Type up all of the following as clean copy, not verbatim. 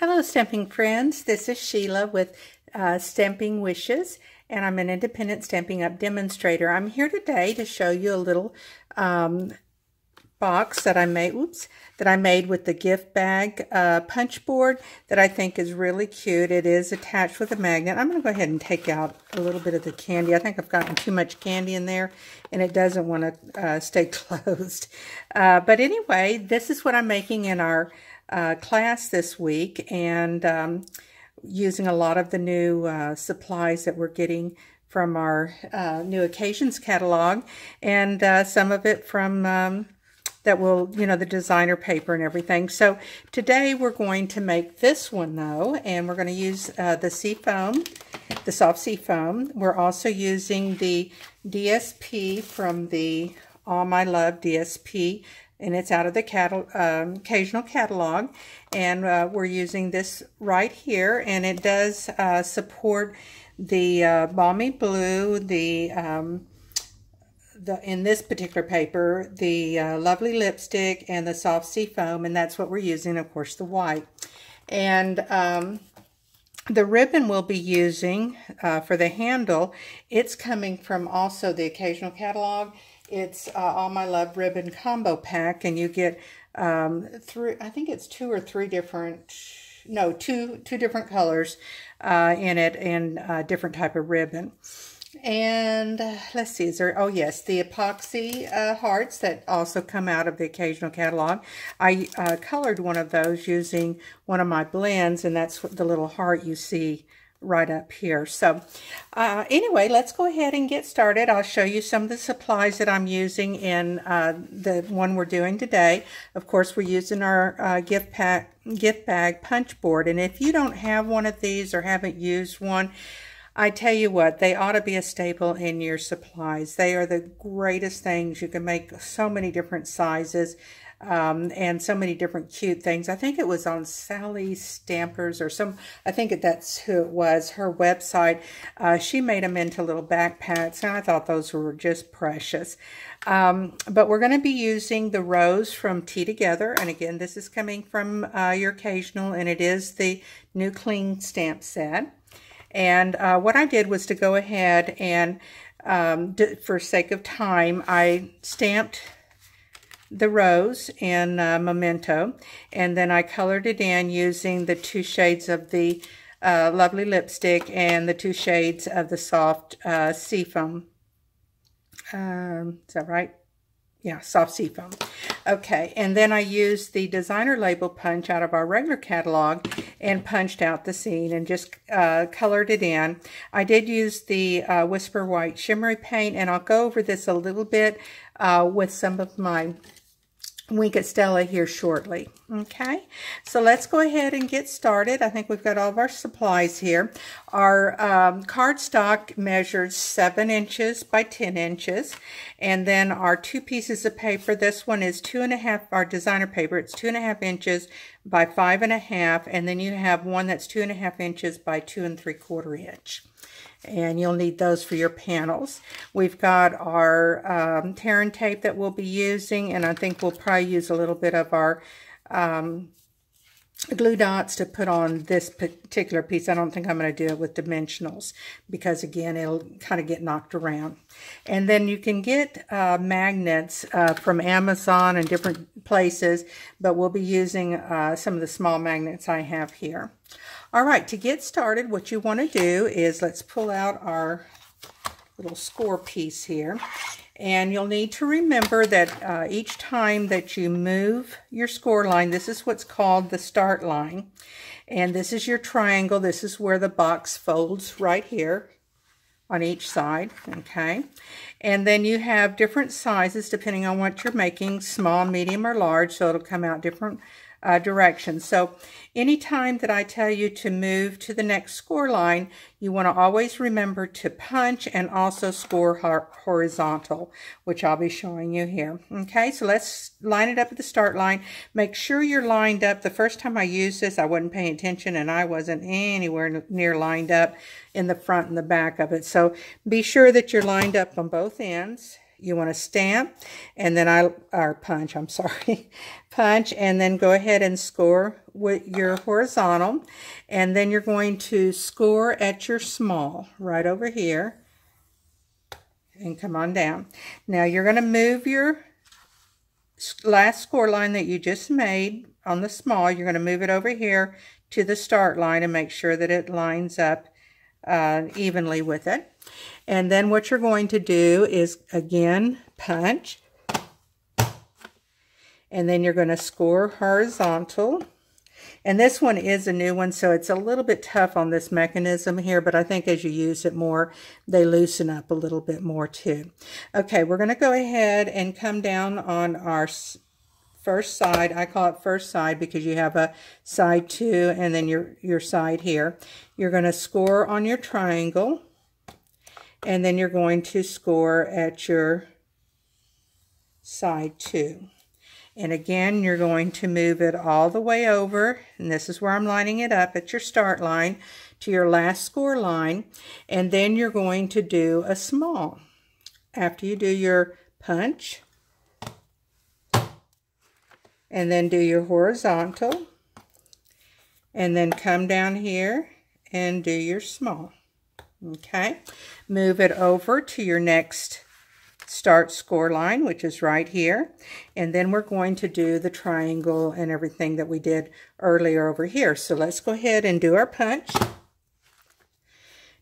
Hello, stamping friends. This is Sheila with Stamping Wishes, and I'm an independent Stampin' Up! Demonstrator. I'm here today to show you a little box that I made with the gift bag punch board that I think is really cute. It is attached with a magnet. I'm going to go ahead and take out a little bit of the candy. I think I've gotten too much candy in there, and it doesn't want to stay closed. But anyway, this is what I'm making in our class this week, and using a lot of the new supplies that we're getting from our new occasions catalog, and some of it from that will, the designer paper and everything. So today we're going to make this one though, and we're going to use the sea foam, the soft sea foam. We're also using the DSP from the All My Love DSP, and it's out of the occasional catalog, and we're using this right here, and it does support the balmy blue, in this particular paper, the lovely lipstick, and the soft sea foam, and that's what we're using, of course, the white. And the ribbon we'll be using for the handle, it's coming from also the occasional catalog. It's All My Love ribbon combo pack, and you get I think it's two different colors in it, and different type of ribbon. And let's see, oh yes, the epoxy hearts that also come out of the occasional catalog. I colored one of those using one of my blends, and that's the little heart you see right up here. So anyway, let's go ahead and get started. I'll show you some of the supplies that I'm using in the one we're doing today. Of course, we're using our gift bag punch board, and if you don't have one of these or haven't used one, I tell you what, they ought to be a staple in your supplies. They are the greatest things. You can make so many different sizes and so many different cute things. I think it was on Sally Stampers or I think that's who it was, her website. She made them into little backpacks, and I thought those were just precious. But we're going to be using the rose from Tea Together, and again, this is coming from your occasional, and it is the new clean stamp set. And what I did was to go ahead and, for sake of time, I stamped the rose in Memento, and then I colored it in using the 2 shades of the lovely lipstick and the 2 shades of the soft sea foam. Is that right? Yeah, soft sea foam. Okay, and then I used the designer label punch out of our regular catalog and punched out the scene and just colored it in. I did use the Whisper White Shimmery paint, and I'll go over this a little bit with some of my Wink at Stella here shortly. Okay, so let's go ahead and get started. I think we've got all of our supplies here. Our cardstock measures 7 inches by 10 inches, and then our 2 pieces of paper. This one is 2.5, our designer paper. It's 2.5 inches by 5.5, and then you have one that's 2.5 inches by 2 3/4 inch. And you'll need those for your panels. We've got our tear and tape that we'll be using, and I think we'll probably use a little bit of our glue dots to put on this particular piece. I don't think I'm going to do it with dimensionals because, again, it'll kind of get knocked around. And then you can get magnets from Amazon and different places, but we'll be using some of the small magnets I have here. All right, to get started, what you want to do is let's pull out our little score piece here. And you'll need to remember that each time that you move your score line, this is what's called the start line. And this is your triangle. This is where the box folds right here on each side, okay? And then you have different sizes depending on what you're making, small, medium, or large, so it'll come out different directions. So anytime that I tell you to move to the next score line, you want to always remember to punch and also score horizontal, which I'll be showing you here. Okay, so let's line it up at the start line. Make sure you're lined up. The first time I used this, I wasn't paying attention, and I wasn't anywhere near lined up in the front and the back of it. So be sure that you're lined up on both ends. You want to stamp, and then punch, I'm sorry, punch, and then go ahead and score with your horizontal, and then you're going to score at your small right over here, and come on down. Now you're going to move your last score line that you just made on the small, you're going to move it over here to the start line and make sure that it lines up evenly with it. And then what you're going to do is, again, punch. And then you're going to score horizontal. And this one is a new one, so it's a little bit tough on this mechanism here, but I think as you use it more, they loosen up a little bit more too. Okay, we're going to go ahead and come down on our first side. I call it first side because you have a side 2 and then your side here. You're going to score on your triangle, and then you're going to score at your side 2. And again, you're going to move it all the way over, and this is where I'm lining it up at your start line to your last score line, and then you're going to do a small. After you do your punch, and then do your horizontal, and then come down here and do your small. Okay, move it over to your next start score line, which is right here, and then we're going to do the triangle and everything that we did earlier over here. So let's go ahead and do our punch.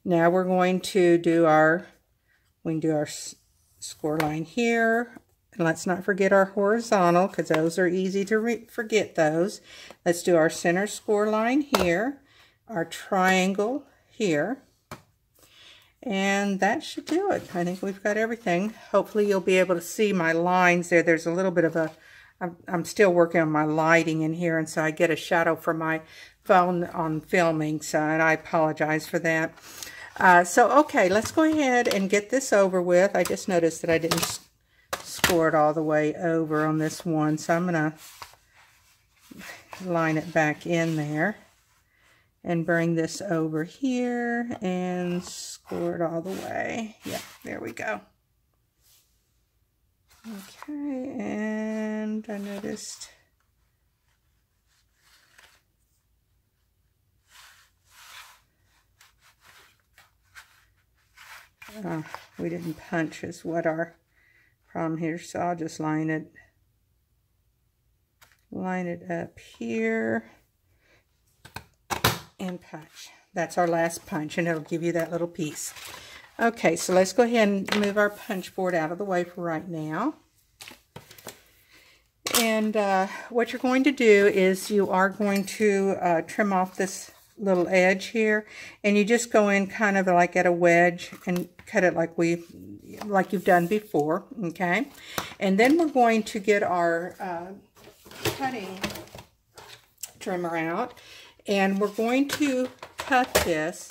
Now we're going to do our score line here, and let's not forget our horizontal because those are easy to forget those. Let's do our center score line here, our triangle here. And that should do it. I think we've got everything. Hopefully you'll be able to see my lines there. There's a little bit of I'm still working on my lighting in here, and so I get a shadow from my phone on filming, so, and I apologize for that. So, okay, let's go ahead and get this over with. I just noticed that I didn't score it all the way over on this one, so I'm going to line it back in there and bring this over here and score it all the way. Yeah, there we go. Okay, and I noticed we didn't punch is what our problem here, so I'll just line it up here and punch. That's our last punch, and it'll give you that little piece. Okay, so let's go ahead and move our punch board out of the way for right now. And what you're going to do is you are going to trim off this little edge here, and you just go in kind of like at a wedge and cut it like you've done before. Okay, and then we're going to get our cutting trimmer out, and we're going to cut this,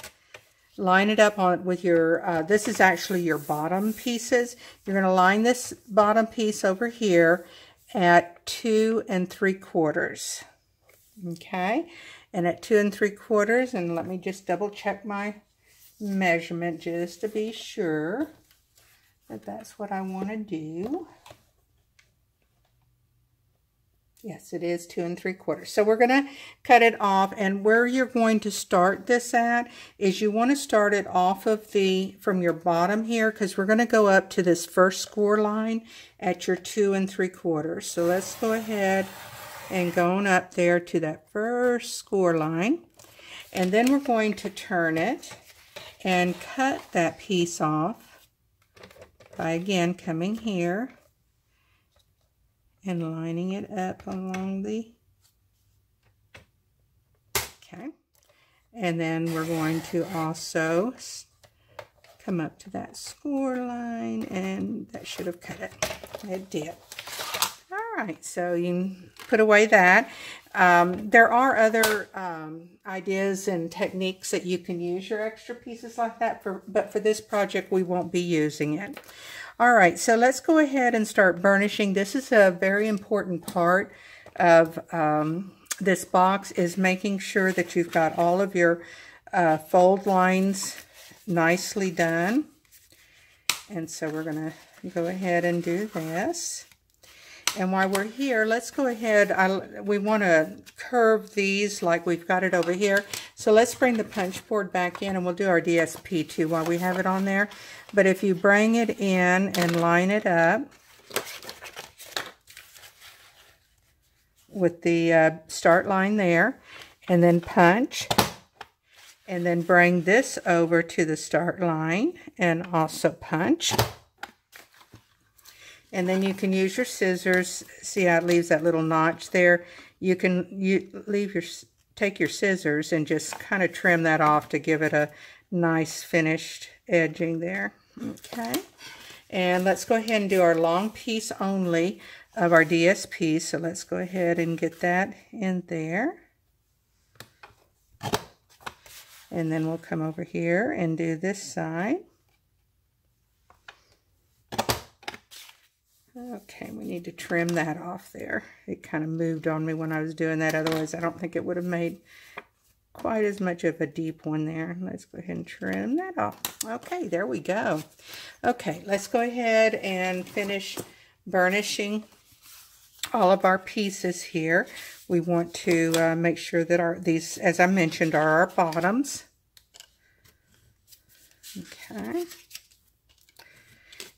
line it up on with your, this is actually your bottom pieces. You're going to line this bottom piece over here at 2 3/4. Okay, and at 2 3/4, and let me just double check my measurement just to be sure that that's what I want to do. Yes, it is 2 3/4. So we're going to cut it off, and where you're going to start this at is you want to start it off of from your bottom here, because we're going to go up to this first score line at your 2 3/4. So let's go ahead and go on up there to that first score line, and then we're going to turn it and cut that piece off by again coming here and lining it up along the, okay, and then we're going to also come up to that score line, and that should have cut it. It did. All right, so you can put away that. There are other ideas and techniques that you can use your extra pieces like that for, but for this project we won't be using it. All right, so let's go ahead and start burnishing. This is a very important part of this box, is making sure that you've got all of your fold lines nicely done. And so we're going to go ahead and do this. And while we're here, let's go ahead. We want to curve these like we've got it over here. So let's bring the punch board back in, and we'll do our DSP too while we have it on there. But if you bring it in and line it up with the start line there, and then punch, and then bring this over to the start line and also punch. And then you can use your scissors. See how it leaves that little notch there? You can take your scissors and just kind of trim that off to give it a nice finished edging there. Okay. And let's go ahead and do our long piece only of our DSP. So let's go ahead and get that in there. And then we'll come over here and do this side. Okay, we need to trim that off there. It kind of moved on me when I was doing that. Otherwise, I don't think it would have made quite as much of a deep one there. Let's go ahead and trim that off. Okay, there we go. Okay, let's go ahead and finish burnishing all of our pieces here. We want to make sure that these, as I mentioned, are our bottoms. Okay.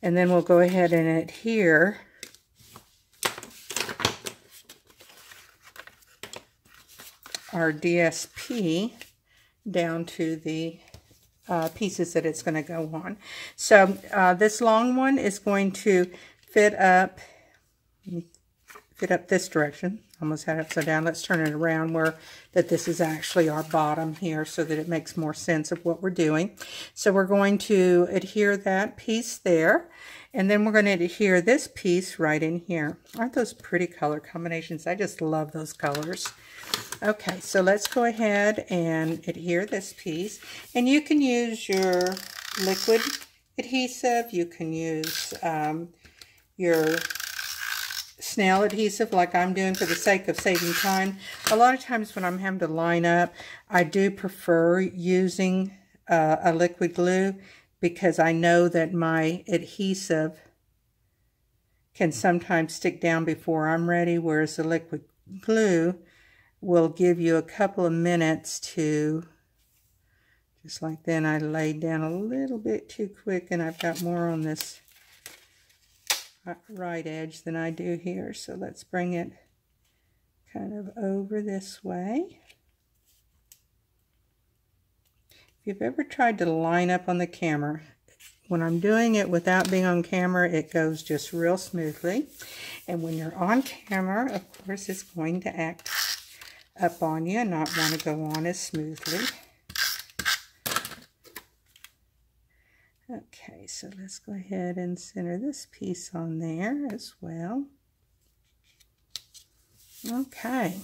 And then we'll go ahead and adhere our DSP down to the pieces that it's going to go on. So this long one is going to fit up this direction. Almost had it upside down. Let's turn it around where that this is actually our bottom here so that it makes more sense of what we're doing. So we're going to adhere that piece there, and then we're going to adhere this piece right in here. Aren't those pretty color combinations? I just love those colors. Okay, so let's go ahead and adhere this piece, and you can use your liquid adhesive. You can use your snail adhesive like I'm doing for the sake of saving time. A lot of times when I'm having to line up, I do prefer using a liquid glue because I know that my adhesive can sometimes stick down before I'm ready, whereas the liquid glue will give you a couple of minutes to, just like then I laid down a little bit too quick and I've got more on this right edge than I do here. So let's bring it kind of over this way. If you've ever tried to line up on the camera, when I'm doing it without being on camera, it goes just real smoothly. And when you're on camera, of course, it's going to act up on you and not want to go on as smoothly. Okay, so let's go ahead and center this piece on there as well. Okay,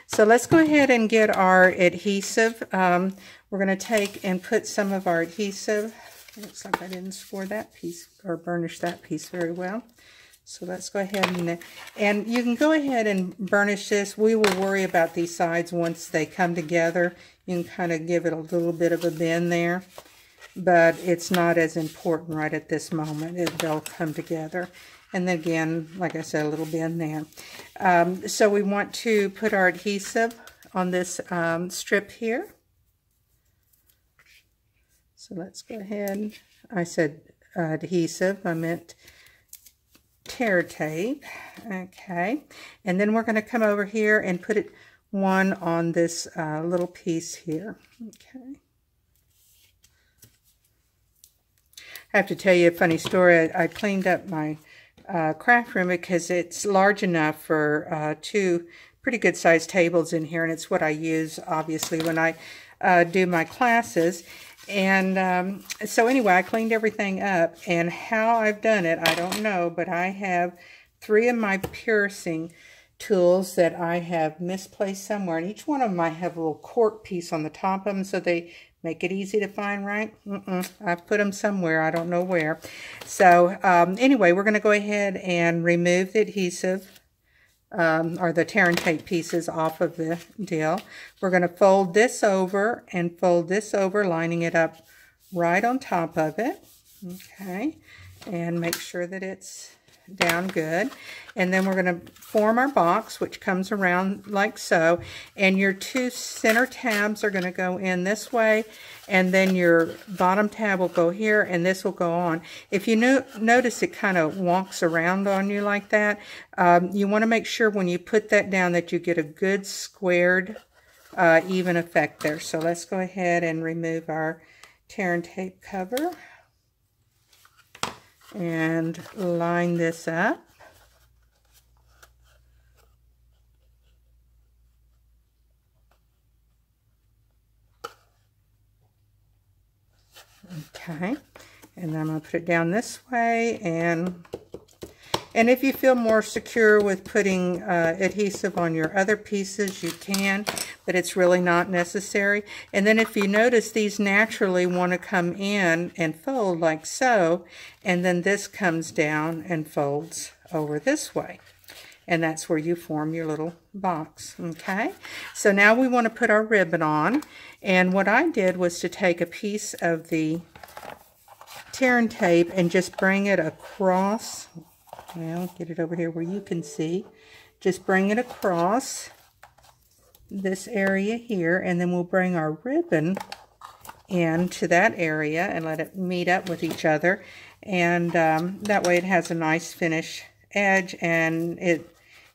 so let's go ahead and get our adhesive. We're going to take and put some of our adhesive. Looks like I didn't score that piece or burnish that piece very well. So let's go ahead and you can go ahead and burnish this. We will worry about these sides once they come together. You can kind of give it a little bit of a bend there, but it's not as important right at this moment. They'll come together. And then again, like I said, a little bend there. So we want to put our adhesive on this strip here. So let's go ahead. I said adhesive, I meant tear tape. Okay, and then we're going to come over here and put one on this little piece here. Okay. I have to tell you a funny story. I cleaned up my craft room because it's large enough for two pretty good sized tables in here, and it's what I use obviously when I do my classes. And so anyway, I cleaned everything up, and how I've done it, I don't know, but I have 3 of my piercing tools that I have misplaced somewhere, and each one of them I have a little cork piece on the top of them so they make it easy to find, right? I've put them somewhere, I don't know where. So anyway, we're going to go ahead and remove the adhesive or the tear and tape pieces off of the deal. We're going to fold this over and fold this over, lining it up right on top of it. Okay, and make sure that it's down good. And then we're going to form our box, which comes around like so. And your two center tabs are going to go in this way, and then your bottom tab will go here, and this will go on. If you notice it kind of walks around on you like that, you want to make sure when you put that down that you get a good squared, even effect there. So let's go ahead and remove our tear and tape cover and line this up. Okay, and then I'm going to put it down this way, and if you feel more secure with putting adhesive on your other pieces, you can, but it's really not necessary. And then if you notice, these naturally want to come in and fold like so, and then this comes down and folds over this way. And that's where you form your little box, okay? So now we want to put our ribbon on, and what I did was to take a piece of the tear and tape and just bring it across. Well, get it over here where you can see. Just bring it across this area here, and then we'll bring our ribbon into that area and let it meet up with each other. And that way it has a nice finish edge, and it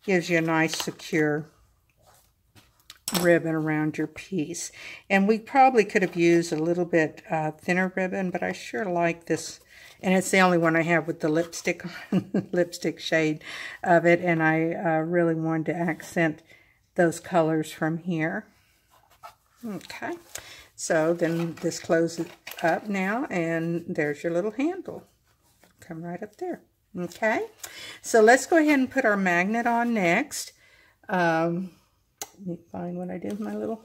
gives you a nice secure ribbon around your piece. And we probably could have used a little bit thinner ribbon, but I sure like this. And it's the only one I have with the lipstick lipstick shade of it, and I really wanted to accent those colors from here. Okay, so then this closes up now, and there's your little handle. Come right up there. Okay, so let's go ahead and put our magnet on next. Let me find what I did with my little...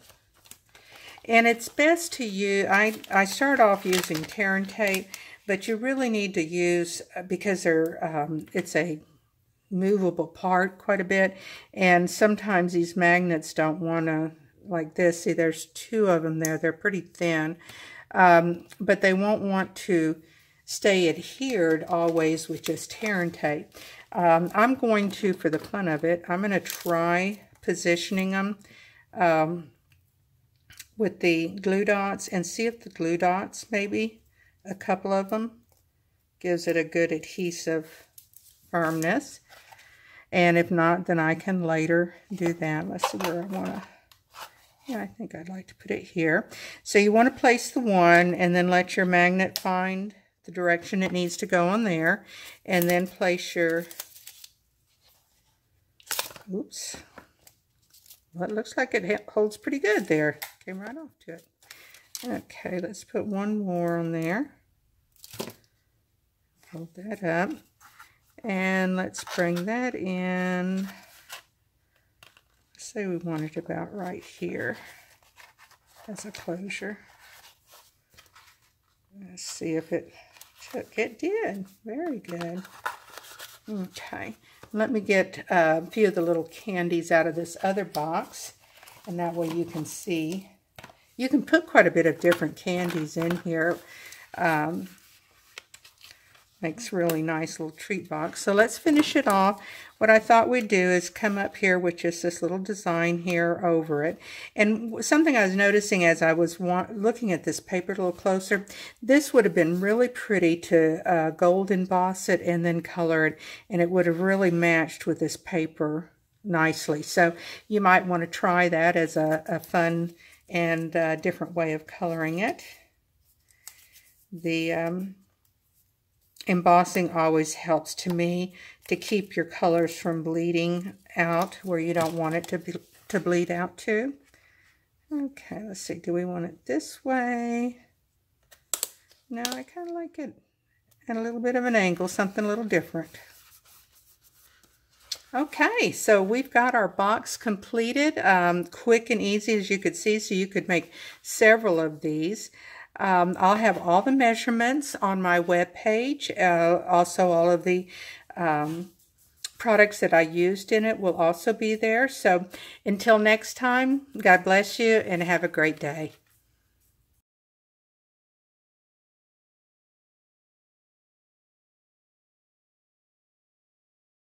And it's best to use... I start off using tear and tape, but you really need to use, because it's a movable part quite a bit, and sometimes these magnets don't want to, like this, see there's two of them there, they're pretty thin, but they won't want to stay adhered always with just tear and tape. I'm going to, for the fun of it, I'm going to try positioning them with the glue dots and see if the glue dots, maybe a couple of them, gives it a good adhesive firmness. And if not, then I can later do that. Let's see where I want to... Yeah, I think I'd like to put it here. So you want to place the one, and then let your magnet find the direction it needs to go on there, and then place your... Oops. Well, it looks like it holds pretty good there. Came right off to it. Okay, let's put one more on there. Hold that up. And let's bring that in. Let's say we want it about right here as a closure. Let's see if it took. It did. Very good. Okay. Let me get a few of the little candies out of this other box, and that way you can see. You can put quite a bit of different candies in here. Makes really nice little treat box. So let's finish it off. What I thought we'd do is come up here with just this little design here over it. And something I was noticing as I was looking at this paper a little closer, this would have been really pretty to gold emboss it and then color it, and it would have really matched with this paper nicely. So you might want to try that as a fun and different way of coloring it. The embossing always helps to me to keep your colors from bleeding out where you don't want it to bleed out to. Okay, let's see. Do we want it this way? No, I kind of like it at a little bit of an angle, something a little different. Okay, so we've got our box completed, quick and easy as you could see, so you could make several of these. I'll have all the measurements on my web page. Also, all of the products that I used in it will also be there. So until next time, God bless you and have a great day.